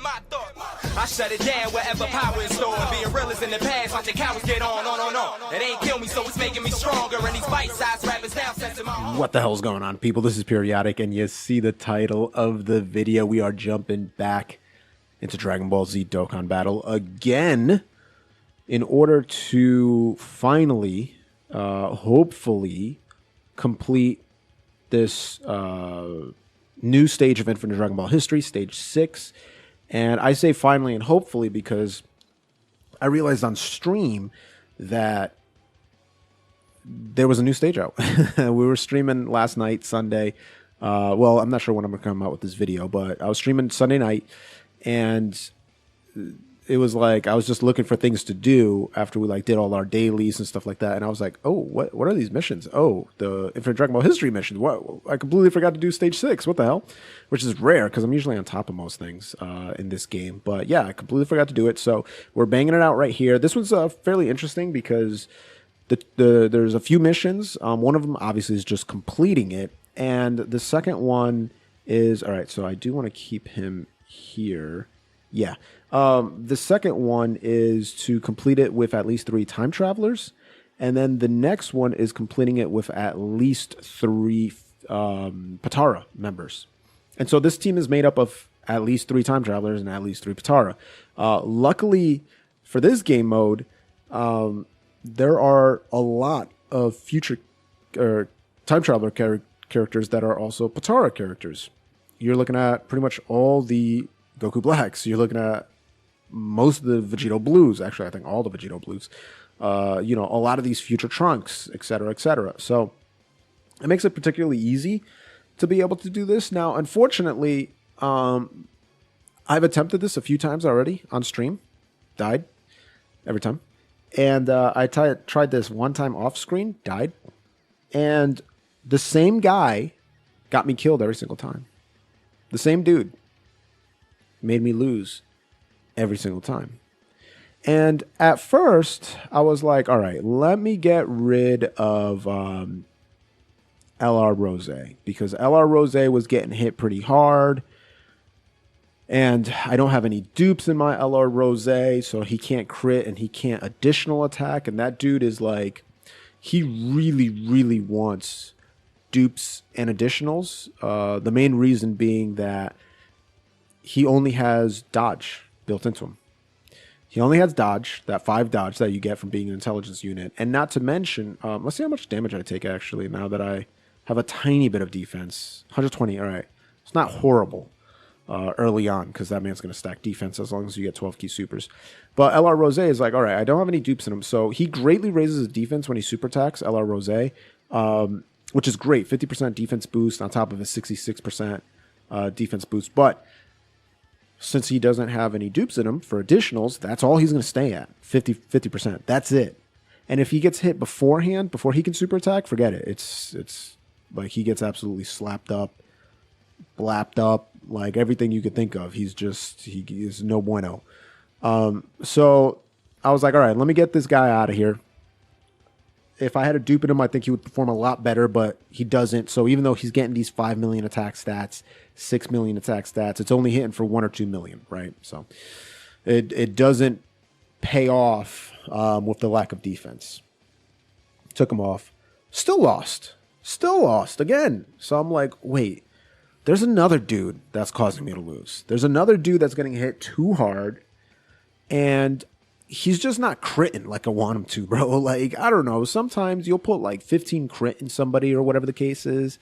my thoughts. I shut it down wherever power is stored. Being real is in the past, watching cowards get on. It ain't kill me, so it's making me stronger. And these bite-sized rappers now sensing my own. What the hell's going on, people? This is Periodic, and you see the title of the video. We are jumping back into Dragonball Z Dokkan Battle again in order to finally, hopefully, complete this new stage of Infinite Dragonball History, Stage 6. And I say finally and hopefully because I realized on stream that there was a new stage out. We were streaming last night, Sunday. Well, I'm not sure when I'm going to come out with this video, but I was streaming Sunday night, and it was like I was just looking for things to do after we did all our dailies and stuff like that. And I was like, oh, what are these missions? Oh, the Infinite Dragonball History missions. What? I completely forgot to do Stage 6. What the hell? Which is rare because I'm usually on top of most things in this game. But yeah, I completely forgot to do it. So we're banging it out right here. This one's fairly interesting because there's a few missions. One of them obviously is just completing it. And the second one is, all right, so I do want to keep him here. Yeah. The second one is to complete it with at least 3 time travelers. And then the next one is completing it with at least 3 Patara members. And so this team is made up of at least 3 time travelers and at least 3 Patara. Luckily for this game mode, there are a lot of future time traveler characters that are also Patara characters. You're looking at pretty much all the Goku Blacks. You're looking at most of the Vegito Blues. Actually, I think all the Vegito Blues. You know, a lot of these future Trunks, etc., etc. So it makes it particularly easy to be able to do this. Now, unfortunately, I've attempted this a few times already on stream. Died every time. And I tried this one time off screen. Died. And the same guy got me killed every single time. The same dude made me lose every single time. And at first, I was like, all right, let me get rid of LR Rose, because LR Rose was getting hit pretty hard. And I don't have any dupes in my LR Rose, so he can't crit and he can't additional attack. And that dude is like, he really, really wants dupes and additionals. The main reason being that he only has dodge built into him. He only has dodge, that 5 dodge that you get from being an intelligence unit. And not to mention, let's see how much damage I take actually now that I have a tiny bit of defense. 120, all right. It's not horrible early on because that man's going to stack defense as long as you get 12 key supers. But LR Rose is like, all right, I don't have any dupes in him. So he greatly raises his defense when he super attacks, LR Rose, which is great. 50% defense boost on top of his 66% defense boost. But since he doesn't have any dupes in him for additionals, that's all he's going to stay at, 50%. That's it. And if he gets hit beforehand, before he can super attack, forget it. It's like he gets absolutely slapped up, blapped up, like everything you could think of. He is no bueno. So I was like, all right, let me get this guy out of here. If I had a dupe in him, I think he would perform a lot better, but he doesn't. So even though he's getting these 5 million attack stats, 6 million attack stats, it's only hitting for 1 or 2 million, right? So it doesn't pay off with the lack of defense. Took him off. Still lost again. So I'm like, wait, there's another dude that's causing me to lose. There's another dude that's getting hit too hard, and he's just not critting like I want him to, bro. Like, I don't know. Sometimes you'll put like 15 crit in somebody or whatever the case is,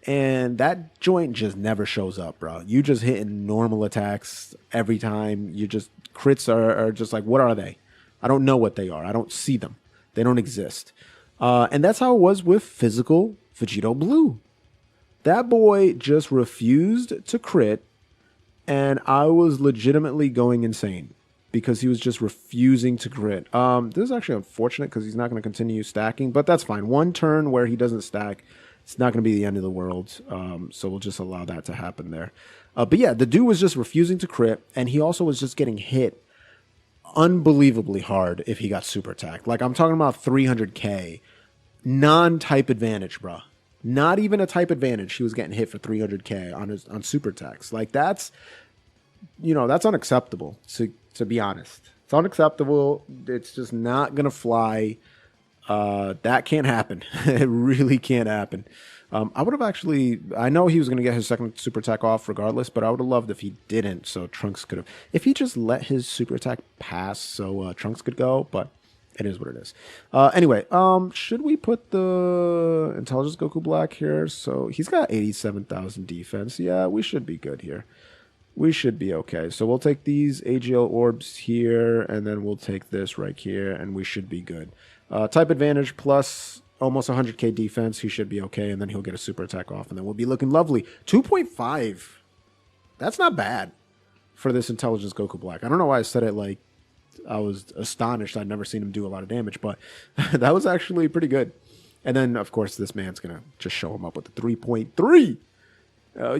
and that joint just never shows up, bro. You just hitting normal attacks every time. You just, crits are just like, what are they? I don't know what they are. I don't see them. They don't exist. And that's how it was with physical Vegito Blue. That boy just refused to crit, and I was legitimately going insane because he was just refusing to crit. This is actually unfortunate because he's not going to continue stacking, but that's fine. One turn where he doesn't stack, it's not going to be the end of the world, so we'll just allow that to happen there. But yeah, the dude was just refusing to crit, and he also was just getting hit unbelievably hard if he got super attacked. Like, I'm talking about 300k, non-type advantage, bro. Not even a type advantage. He was getting hit for 300k on super attacks. Like, that's that's unacceptable, to be honest. It's unacceptable. It's just not going to fly. That can't happen. It really can't happen. I would have I know he was going to get his second super attack off regardless, but I would have loved if he didn't, so Trunks could have. If he just let his super attack pass so Trunks could go, but it is what it is. Anyway, should we put the Intelligence Goku Black here? So he's got 87,000 defense. Yeah, we should be good here. We should be okay. So we'll take these AGL orbs here, and then we'll take this right here, and we should be good. Type advantage plus almost 100k defense. He should be okay, and then he'll get a super attack off, and then we'll be looking lovely. 2.5. That's not bad for this Intelligence Goku Black. I don't know why I said it like I was astonished. I'd never seen him do a lot of damage, but that was actually pretty good. And then, of course, this man's going to just show him up with the 3.3.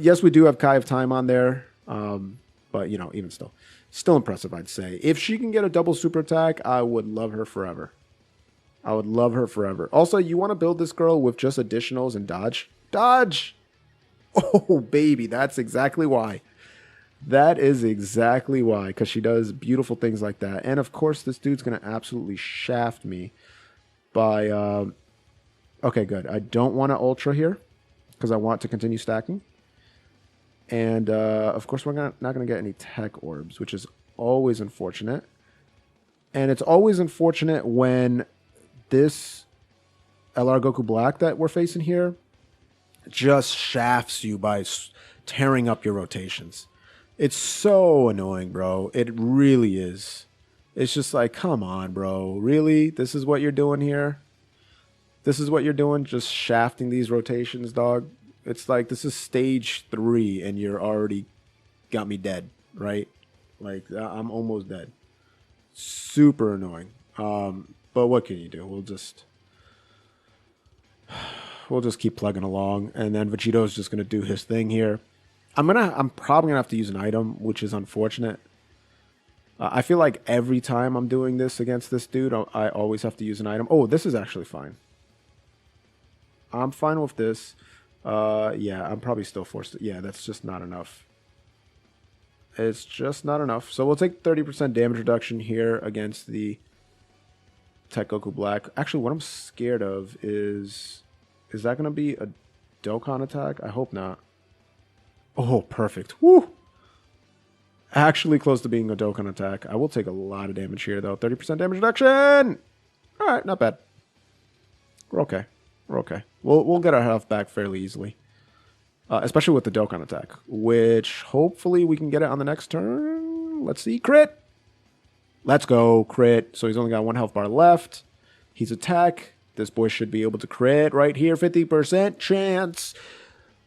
Yes, we do have Kai of Time on there, but, even still impressive, I'd say. If she can get a double super attack, I would love her forever. I would love her forever. Also, you want to build this girl with just additionals and dodge? Dodge! Oh, baby, that's exactly why. That is exactly why, because she does beautiful things like that. And, of course, this dude's going to absolutely shaft me by... Okay, good. I don't want to Ultra here, because I want to continue stacking. And, of course, we're not going to get any Tech Orbs, which is always unfortunate. And it's always unfortunate when this LR Goku Black that we're facing here just shafts you by tearing up your rotations. It's so annoying, bro. It really is. It's just like, come on, bro. Really? This is what you're doing here? This is what you're doing? Just shafting these rotations, dog? It's like, this is stage 3 and you're already got me dead, right? Like, I'm almost dead. Super annoying. But what can you do? We'll just keep plugging along, and then Vegeto's just gonna do his thing here. I'm probably gonna have to use an item, which is unfortunate. I feel like every time I'm doing this against this dude, I always have to use an item. Oh, this is actually fine. I'm fine with this. Yeah, I'm probably still forced to. Yeah, that's just not enough. It's just not enough. So we'll take 30% damage reduction here against the Tech Goku Black. Actually, what I'm scared of is that going to be a Dokkan attack? I hope not. Oh, perfect. Woo! Actually close to being a Dokkan attack. I will take a lot of damage here, though. 30% damage reduction! All right, not bad. We're okay. We're okay. We'll get our health back fairly easily. Especially with the Dokkan attack, which hopefully we can get it on the next turn. Let's see. Crit! Let's go. Crit. So he's only got 1 health bar left. He's attack. This boy should be able to crit right here. 50% chance.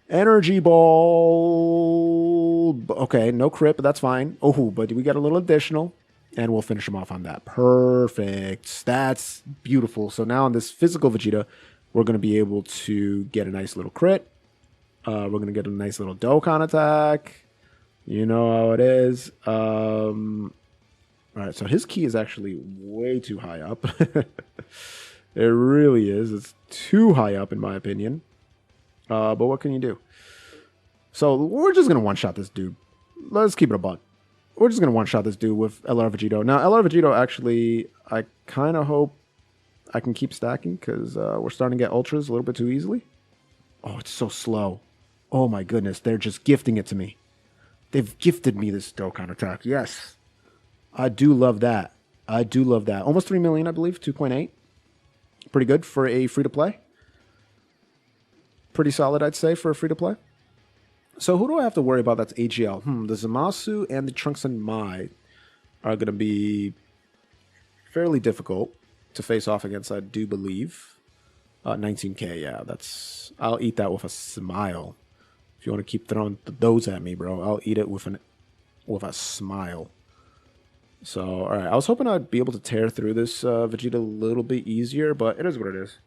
Energy ball. Okay, no crit, but that's fine. Oh, but we got a little additional. And we'll finish him off on that. Perfect. That's beautiful. So now on this physical Vegeta, we're going to be able to get a nice little crit. We're going to get a nice little Dokkan attack. You know how it is. All right, so his key is actually way too high up. It really is. It's too high up, in my opinion. But what can you do? So we're just going to one-shot this dude. Let's keep it a buck. We're just going to one-shot this dude with LR Vegito. Now, LR Vegito, actually, I kind of hope I can keep stacking because we're starting to get ultras a little bit too easily. Oh, it's so slow. Oh, my goodness. They're just gifting it to me. They've gifted me this Dokkan attack. Yes. I do love that. I do love that. Almost 3 million, I believe. 2.8. Pretty good for a free-to-play. Pretty solid, I'd say, for a free-to-play. So who do I have to worry about that's AGL? The Zamasu and the Trunks and Mai are going to be fairly difficult to face off against, I do believe. 19k, yeah. I'll eat that with a smile. If you want to keep throwing those at me, bro, I'll eat it with a smile. So, all right. I was hoping I'd be able to tear through this Vegeta a little bit easier, but it is what it is.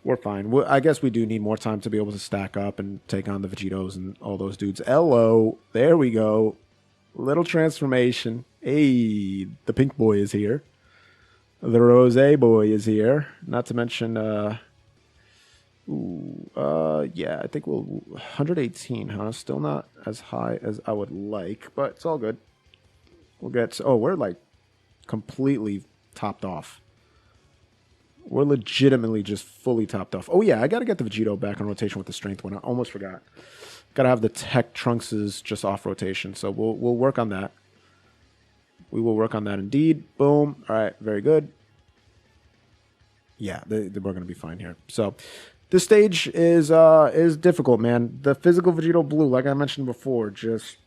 We're fine. I guess we do need more time to be able to stack up and take on the Vegetos and all those dudes. Hello. There we go. Little transformation. Hey, the pink boy is here. The rose boy is here. Not to mention Yeah, I think we'll 118, huh? Still not as high as I would like, but it's all good. We'll get. Oh, we're like completely topped off. We're legitimately just fully topped off. Oh yeah, I got to get the Vegito back on rotation with the strength one. I almost forgot. Got to have the Tech Trunkses just off rotation, so we'll work on that. We will work on that indeed. Boom. All right, very good. Yeah, we're going to be fine here. So this stage is difficult, man. The physical Vegito Blue, like I mentioned before, just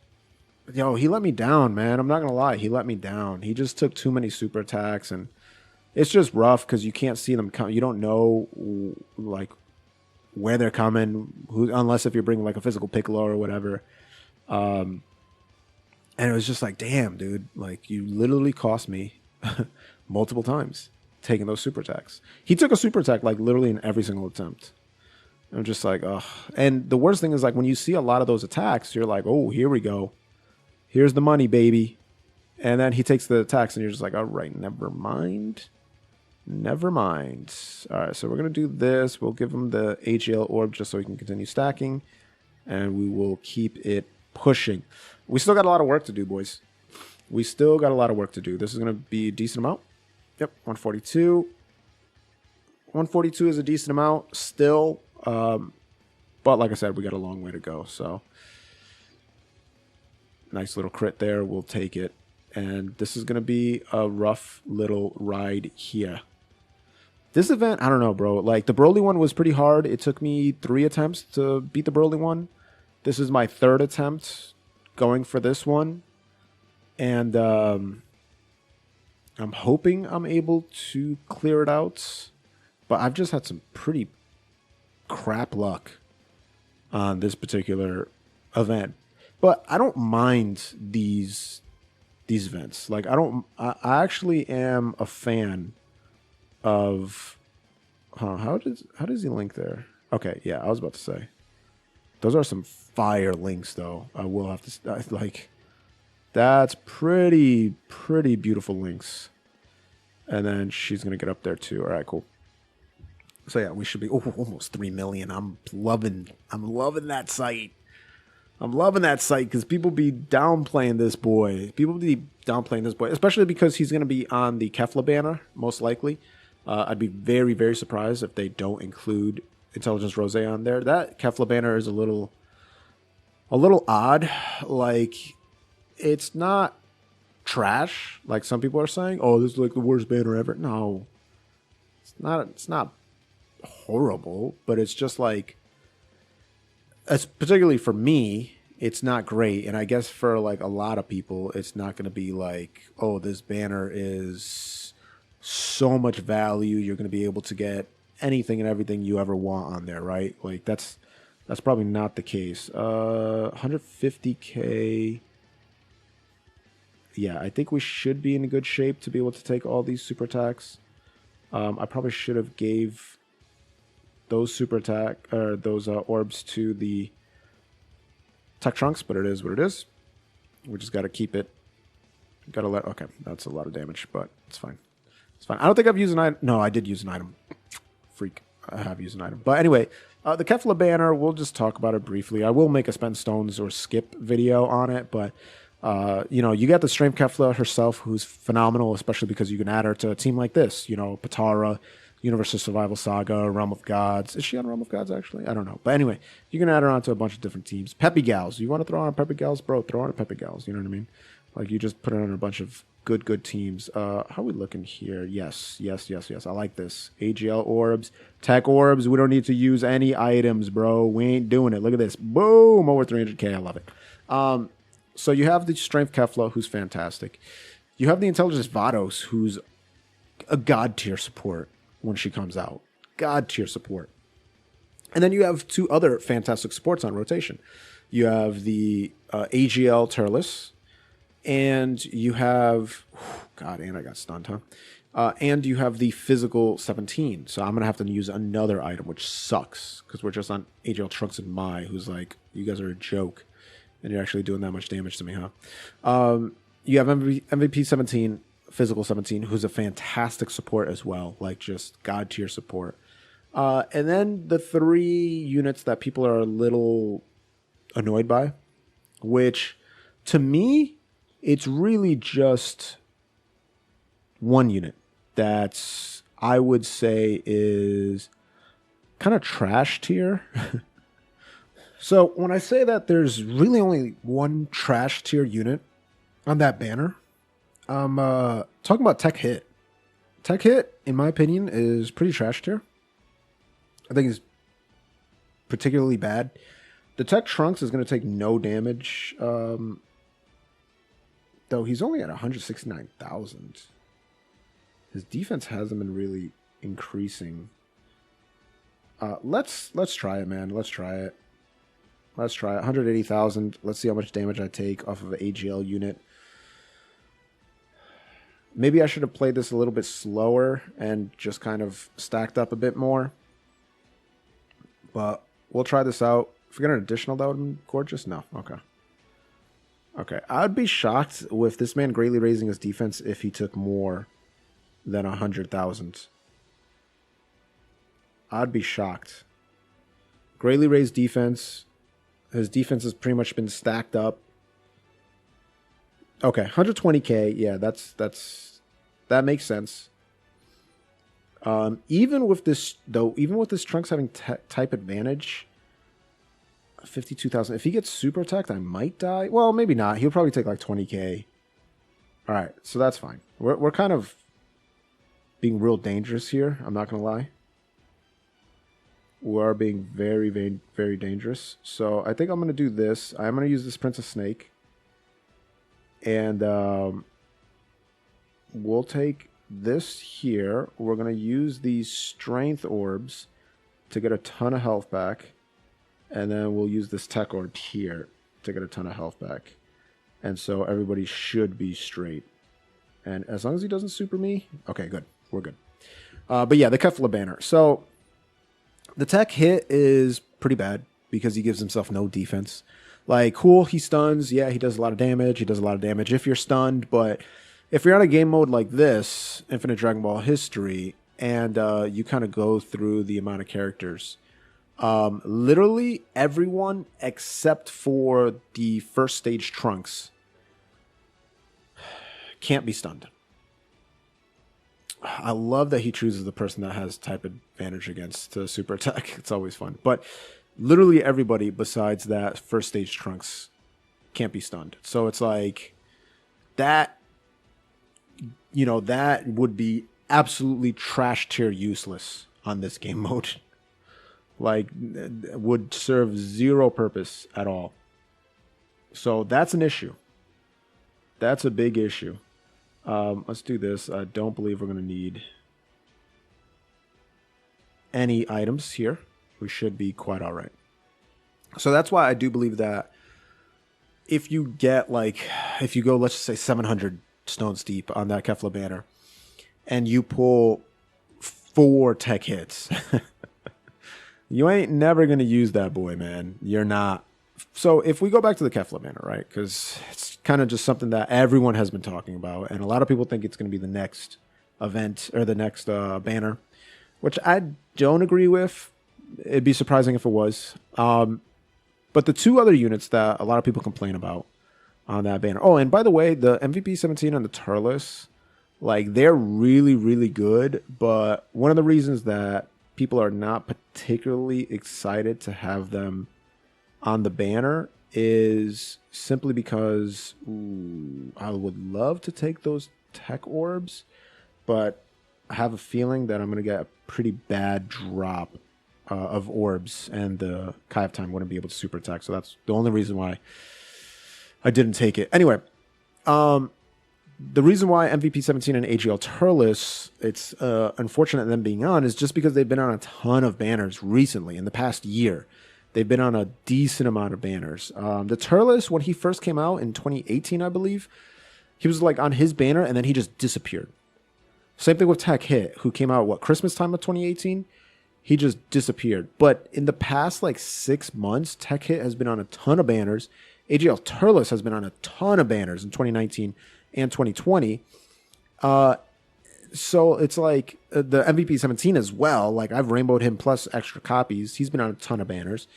he let me down, man. I'm not going to lie. He let me down. He just took too many super attacks, and it's just rough because you can't see them come. You don't know like where they're coming, unless if you're bringing like a physical Piccolo or whatever. And it was just like, damn, dude, like you literally cost me multiple times taking those super attacks. He took a super attack like literally in every single attempt. I'm just like, ugh. And the worst thing is like when you see a lot of those attacks, you're like, oh, here we go. Here's the money, baby. And then he takes the attacks and you're just like, all right, never mind. Never mind. All right, so we're going to do this. We'll give him the AGL orb just so he can continue stacking. And we will keep it pushing. We still got a lot of work to do, boys. We still got a lot of work to do. This is going to be a decent amount. Yep, 142. 142 is a decent amount still. But like I said, we got a long way to go. So nice little crit there. We'll take it. And this is going to be a rough little ride here. This event, I don't know, bro. Like, the Broly one was pretty hard. It took me 3 attempts to beat the Broly one. This is my 3rd attempt going for this one. And I'm hoping I'm able to clear it out. But I've just had some pretty crap luck on this particular event. But I don't mind these events. Like, I actually am a fan of how does he link there? Okay, yeah, I was about to say those are some fire links though. I will have to like that's pretty beautiful links. And then she's gonna get up there too. All right, cool. So yeah, we should be almost 3 million. I'm loving that site. I'm loving that site because people be downplaying this boy. Especially because he's going to be on the Kefla banner, most likely. I'd be very, very surprised if they don't include Intelligence Rose on there. That Kefla banner is a little odd. Like, it's not trash, like some people are saying. Oh, this is like the worst banner ever. No, it's not horrible, but it's just like, particularly for me, it's not great. And I guess for like a lot of people, it's not going to be like, oh, this banner is so much value. You're going to be able to get anything and everything you ever want on there, right? Like that's probably not the case. 150K. Yeah, I think we should be in good shape to be able to take all these super attacks. I probably should have gave those super attack or those orbs to the Tech Trunks, but it is what it is. We just got to keep it. Got to let. Okay, that's a lot of damage, but it's fine. It's fine. I don't think I've used an item. No, I did use an item. Freak. I have used an item. But anyway, the Kefla banner, we'll just talk about it briefly. I will make a spend stones or skip video on it, but you got the Strength Kefla herself, who's phenomenal, especially because you can add her to a team like this. Patara, Universal Survival Saga, Realm of Gods. Is she on Realm of Gods, actually? I don't know. But anyway, you can add her onto a bunch of different teams. Peppy Gals. You want to throw on Peppy Gals? Bro, throw on a Peppy Gals. You know what I mean? Like, you just put her on a bunch of good teams. How are we looking here? Yes. I like this. AGL orbs. Tech orbs. We don't need to use any items, bro. We ain't doing it. Look at this. Boom. Over 300K. I love it. So you have the Strength Kefla, who's fantastic. You have the Intelligence Vados, who's a god tier support when she comes out. God tier support. And then you have 2 other fantastic supports on rotation. You have the AGL Turles, and you have... God, and I got stunned, huh? And you have the Physical 17. So I'm going to have to use another item, which sucks, because we're just on AGL Trunks and Mai, who's like, you guys are a joke. And you're actually doing that much damage to me, huh? You have MVP 17, Physical 17, who's a fantastic support as well. Like, just god tier support. And then the 3 units that people are a little annoyed by, which to me, it's really just one unit that's, I would say, is kind of trash tier. So when I say that there's really only one trash tier unit on that banner, I'm talking about Tech Hit. Tech Hit, in my opinion, is pretty trash tier. I think it's particularly bad. The Tech Trunks is going to take no damage, though he's only at 169,000. His defense hasn't been really increasing. Let's try it, man. Let's try it. Let's try it. 180,000. Let's see how much damage I take off of an AGL unit. Maybe I should have played this a little bit slower and just kind of stacked up a bit more. But we'll try this out. If we get an additional, that would have been gorgeous. No. Okay. Okay. I'd be shocked with this man greatly raising his defense if he took more than 100,000. I'd be shocked. Greatly raised defense. His defense has pretty much been stacked up. Okay, 120k. Yeah, that makes sense. Even with this Trunks having type advantage, 52,000. If he gets super attacked, I might die. Well, maybe not. He'll probably take like 20k. All right, so that's fine. We're kind of being real dangerous here. I'm not gonna lie. We are being very, very, very dangerous. So I think I'm gonna do this. I'm gonna use this Princess Snake. And we'll take this here. We're going to use these strength orbs to get a ton of health back. And then we'll use this tech orb here to get a ton of health back. And so everybody should be straight. And as long as he doesn't super me, okay, good. We're good. But yeah, the Kefla banner. So the tech hit is pretty bad because he gives himself no defense. Like, cool, he stuns. Yeah, he does a lot of damage. He does a lot of damage if you're stunned. But if you're on a game mode like this, Infinite Dragonball History, and you kind of go through the amount of characters, literally everyone except for the first stage Trunks can't be stunned. I love that he chooses the person that has type advantage against super attack. It's always fun. But literally everybody besides that first stage Trunks can't be stunned. So it's like that, you know, that would be absolutely trash tier useless on this game mode. Like, would serve zero purpose at all. So that's an issue. That's a big issue. Let's do this. I don't believe we're going to need any items here. We should be quite all right. So that's why I do believe that if you get like, if you go, let's just say 700 stones deep on that Kefla banner and you pull 4 tech hits, you ain't never going to use that boy, man. You're not. So if we go back to the Kefla banner, right? Because it's kind of just something that everyone has been talking about. And a lot of people think it's going to be the next event or the next banner, which I don't agree with. It'd be surprising if it was. But the 2 other units that a lot of people complain about on that banner. Oh, and by the way, the MVP 17 and the Turles, like, they're really, really good. But one of the reasons that people are not particularly excited to have them on the banner is simply because I would love to take those tech orbs, but I have a feeling that I'm going to get a pretty bad drop of orbs, and the Kai of Time wouldn't be able to super attack. So that's the only reason why I didn't take it. Anyway, the reason why MVP 17 and AGL Turles, it's unfortunate them being on, is just because they've been on a ton of banners recently in the past year. They've been on a decent amount of banners. The Turles, when he first came out in 2018, I believe, he was like on his banner and then he just disappeared. Same thing with Tech Hit, who came out, Christmas time of 2018? He just disappeared. But in the past, 6 months, Tech Hit has been on a ton of banners. AGL Turles has been on a ton of banners in 2019 and 2020. So it's like the MVP 17 as well. Like I've rainbowed him plus extra copies. He's been on a ton of banners.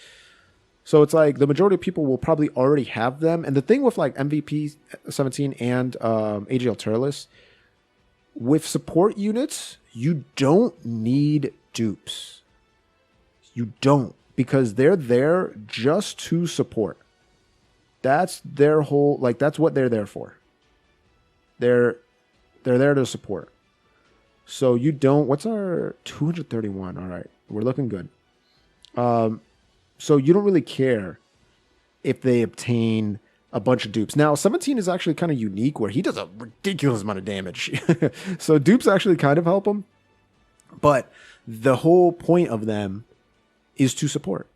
So it's like the majority of people will probably already have them. And the thing with like MVP 17 and AGL Turles, with support units, you don't need dupes. You don't, because they're there just to support. That's their whole, like that's what they're there for. They're there to support. So you don't, what's our 231? All right, we're looking good. So you don't really care if they obtain a bunch of dupes. Now, 17 is actually kind of unique where he does a ridiculous amount of damage. So dupes actually kind of help him. But the whole point of them is to support.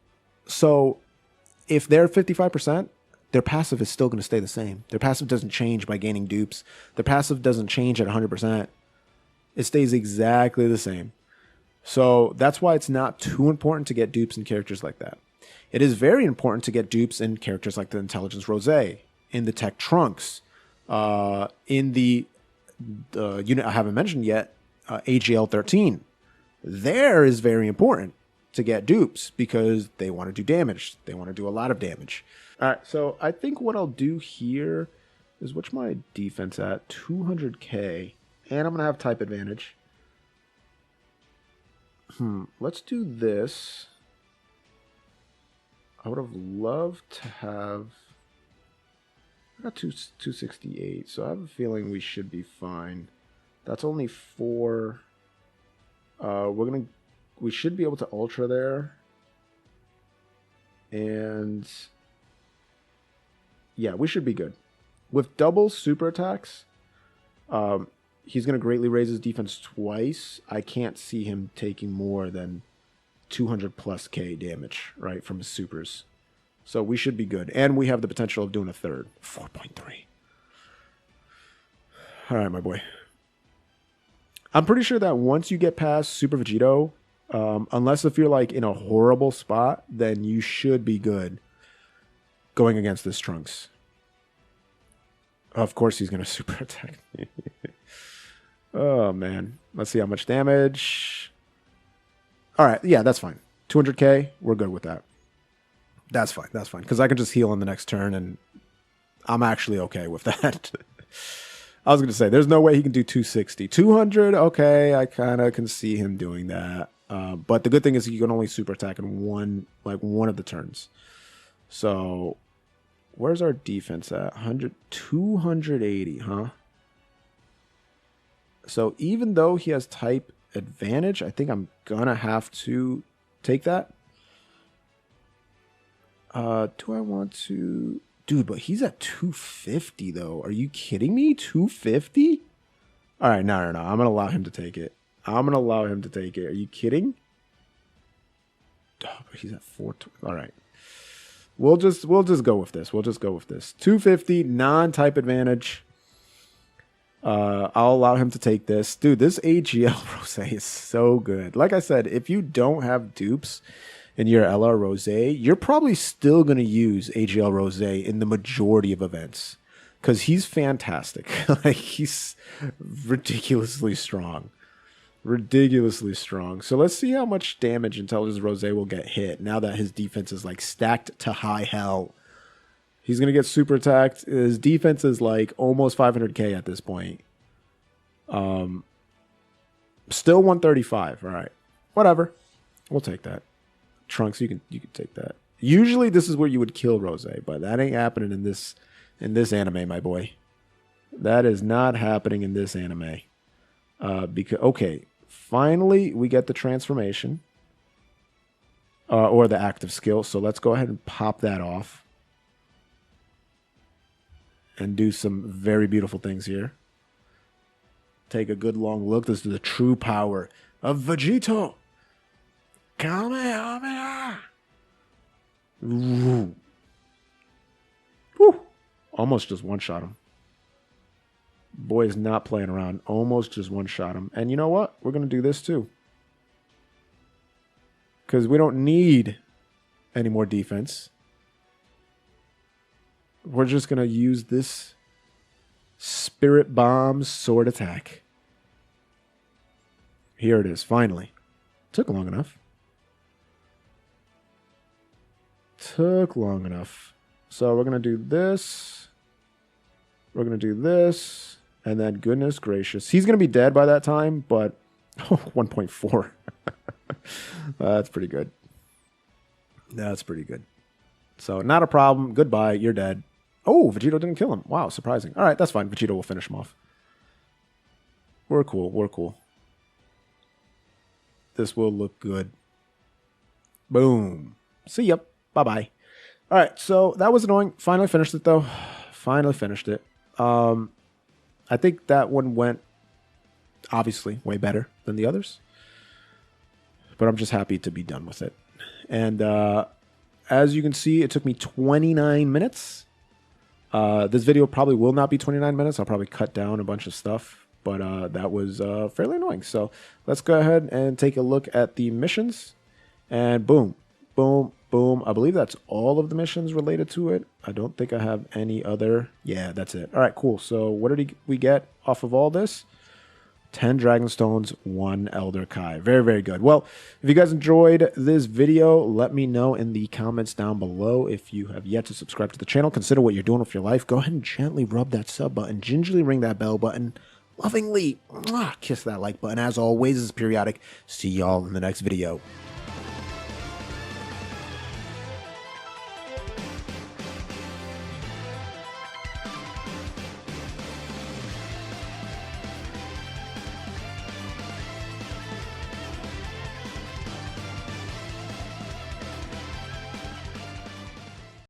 So if they're 55%, their passive is still going to stay the same. Their passive doesn't change by gaining dupes. Their passive doesn't change at 100%. It stays exactly the same. So that's why it's not too important to get dupes in characters like that. It is very important to get dupes in characters like the Intelligence Rose, in the Tech Trunks, in the unit I haven't mentioned yet, AGL 13. There is very important to get dupes because they want to do damage. They want to do a lot of damage. All right, so I think what I'll do here is, what's my defense at? 200k, and I'm going to have type advantage. Let's do this. I would have loved to have... I got 268, so I have a feeling we should be fine. That's only 4. We should be able to ultra there. And yeah, we should be good. With double super attacks, he's going to greatly raise his defense twice. I can't see him taking more than 200 plus K damage, right, from his supers. So we should be good. And we have the potential of doing a third. 4.3. All right, my boy. I'm pretty sure that once you get past Super Vegito, unless if you're like in a horrible spot, then you should be good going against this Trunks. Of course he's going to super attack. Oh, man. Let's see how much damage. All right. Yeah, that's fine. 200k. We're good with that. That's fine. That's fine. Because I can just heal on the next turn, and I'm actually okay with that. I was going to say, there's no way he can do 260. 200, okay, I kind of can see him doing that. But the good thing is you can only super attack in one of the turns. So, where's our defense at? 280, huh? So, even though he has type advantage, I think I'm going to have to take that. Do I want to... Dude, but he's at 250, though. Are you kidding me? 250? All right, no. I'm going to allow him to take it. Are you kidding? Oh, but he's at 420. All right. We'll just go with this. 250, non-type advantage. I'll allow him to take this. Dude, this AGL Rose is so good. Like I said, if you don't have dupes in your LR Rose, you're probably still going to use AGL Rose in the majority of events because he's fantastic. Like, he's ridiculously strong. So let's see how much damage Intelligence Rose will get hit now that his defense is like stacked to high hell. He's going to get super attacked. His defense is like almost 500k at this point. Still 135. All right. Whatever. We'll take that. Trunks, you can take that. Usually this is where you would kill Rose, but that ain't happening in this anime, my boy. That is not happening in this anime. Because okay, finally we get the transformation. Or the active skill. So let's go ahead and pop that off. And do some very beautiful things here. Take a good long look. This is the true power of Vegito. Kamehameha! Ooh. Woo. Almost just one-shot him. Boy is not playing around. Almost just one-shot him. And you know what? We're going to do this too. Because we don't need any more defense. We're just going to use this Spirit Bomb sword attack. Here it is, finally. Took long enough. Took long enough. So we're going to do this. We're going to do this. And then, goodness gracious. He's going to be dead by that time, but 1.4. That's pretty good. That's pretty good. So, not a problem. Goodbye. You're dead. Oh, Vegito didn't kill him. Wow, surprising. All right, that's fine. Vegito will finish him off. We're cool. We're cool. This will look good. Boom. See ya. Bye-bye. All right, so that was annoying. Finally finished it, though. Finally finished it. I think that one went, obviously, way better than the others. But I'm just happy to be done with it. And as you can see, it took me 29 minutes. This video probably will not be 29 minutes. I'll probably cut down a bunch of stuff. But that was fairly annoying. So let's go ahead and take a look at the missions. And boom, boom, boom. I believe that's all of the missions related to it. I don't think I have any other. Yeah, that's it. All right, cool. So what did we get off of all this? 10 Dragon Stones, 1 Elder Kai. Very, very good. Well, if you guys enjoyed this video, let me know in the comments down below. If you have yet to subscribe to the channel, consider what you're doing with your life. Go ahead and gently rub that sub button, gingerly ring that bell button, lovingly kiss that like button. As always, this is Periodic. See y'all in the next video.